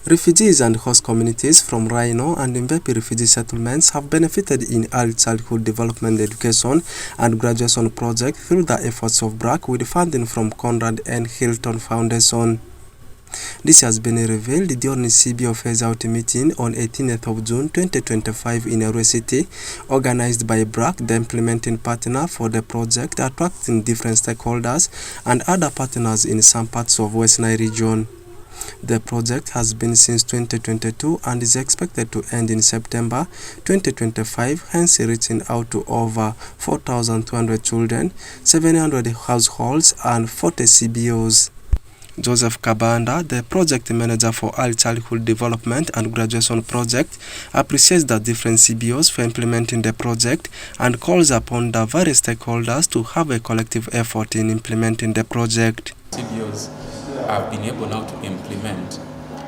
Refugees and host communities from Rhino and Imvepi refugee settlements have benefited in early childhood development education and graduation projects through the efforts of BRAC with funding from Conrad N. Hilton Foundation. This has been revealed during the CBO phase-out meeting on 18th of June 2025 in Eure City, organized by BRAC, the implementing partner for the project, attracting different stakeholders and other partners in some parts of West Nile region. The project has been since 2022 and is expected to end in September 2025, hence reaching out to over 4,200 children, 700 households and 40 CBOs. Joseph Kabanda, the project manager for early childhood development and graduation project, appreciates the different CBOs for implementing the project and calls upon the various stakeholders to have a collective effort in implementing the project. CBOs have been able now to implement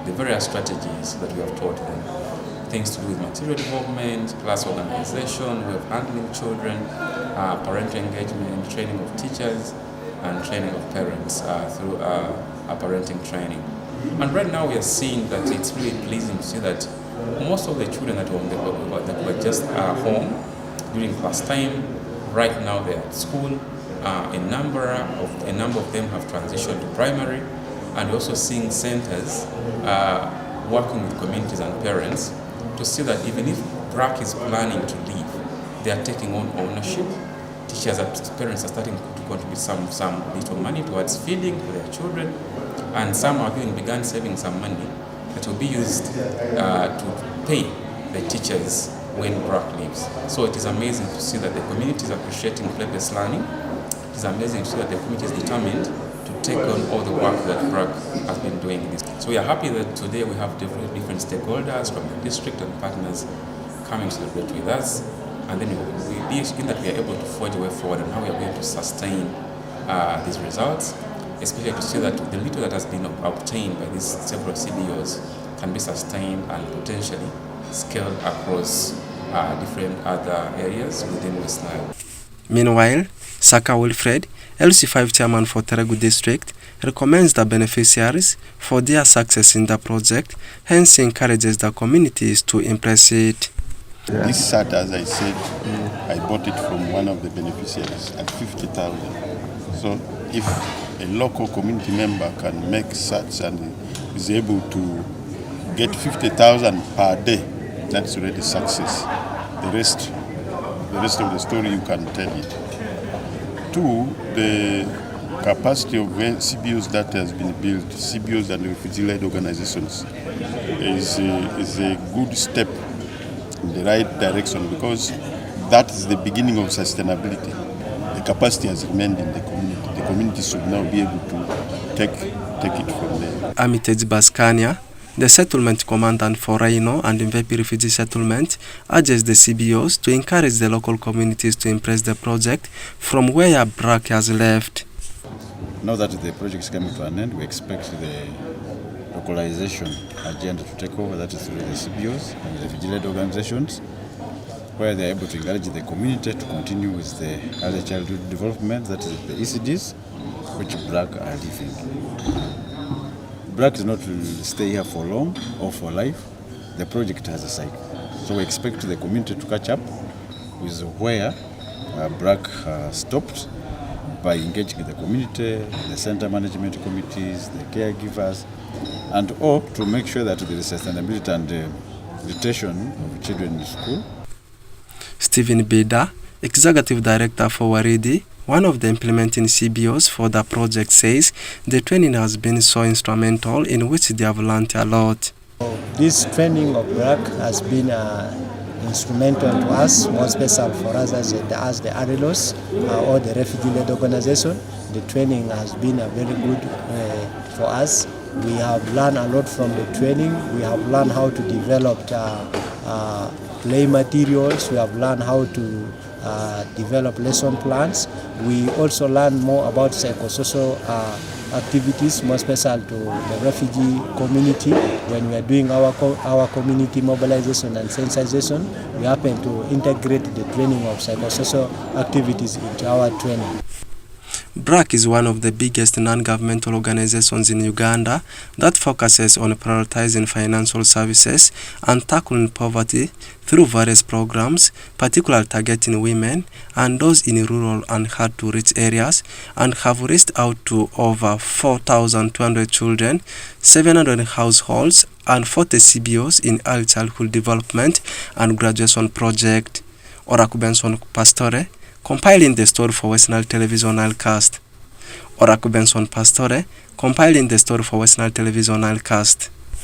the various strategies that we have taught them. Things to do with material development, class organization, way of handling children, parental engagement, training of teachers, and training of parents through parenting training. And right now we are seeing that it's really pleasing to see that most of the children that were just home during class time, right now they're at school. A number of them have transitioned to primary, and we're also seeing centers working with communities and parents to see that even if BRAC is planning to leave, they are taking on ownership. Teachers and parents are starting to contribute some little money towards feeding for their children, and some have even begun saving some money that will be used to pay the teachers when BRAC leaves. So it is amazing to see that the community is appreciating play-based learning. It is amazing to see that the community is determined to take on all the work that BRAC has been doing. So we are happy that today we have different stakeholders from the district and partners coming to celebrate with us. And then we be in that we are able to forge a way forward and how we are going to sustain these results, especially to see that the little that has been obtained by these several CBOs can be sustained and potentially scaled across different other areas within West Nile. Meanwhile, Saka Wilfred, LC5 chairman for Teregu district, recommends the beneficiaries for their success in the project, hence encourages the communities to embrace it. This SAT, as I said, I bought it from one of the beneficiaries at 50,000. So if a local community member can make SATs and is able to get 50,000 per day, that's already success. The rest of the story you can tell it. Two, the capacity of CBOs that has been built, CBOs and refugee-led organizations, is a good step in the right direction, because that is the beginning of sustainability. The capacity has remained in the community. The community should now be able to take it from there. Armitage Baskania, the settlement commandant for Rhino and Imvepi refugee settlement, urges the CBOs to encourage the local communities to embrace the project from where BRAC has left. Now that the project is coming to an end, we expect the localization agenda to take over. That is through the CBOs and the refugee-led organizations, where they are able to encourage the community to continue with the early childhood development, that is the ECDs, which BRAC are leaving. BRAC is not to stay here for long or for life. The project has a cycle. So we expect the community to catch up with where BRAC stopped by engaging the community, the center management committees, the caregivers, and all to make sure that there is sustainability and retention of children in school. Stephen Bida, Executive Director for Waridi, one of the implementing CBOs for the project, says the training has been so instrumental in which they have learned a lot. This training of BRAC has been instrumental to us, more special for us as the ARELOS or the refugee-led organization. The training has been very good for us. We have learned a lot from the training. We have learned how to develop play materials. We have learned how to develop lesson plans. We also learn more about psychosocial activities, more special to the refugee community. When we are doing our community mobilization and sensitization, we happen to integrate the training of psychosocial activities into our training. BRAC is one of the biggest non-governmental organizations in Uganda that focuses on prioritizing financial services and tackling poverty through various programs, particularly targeting women and those in rural and hard-to-reach areas, and have reached out to over 4,200 children, 700 households, and 40 CBOs in early childhood development and graduation project. Oraku Benson Pastore, compiling the story for West Nile Television Nilecast. Oraku Benson Pastore, compiling the story for West Nile Television Nilecast.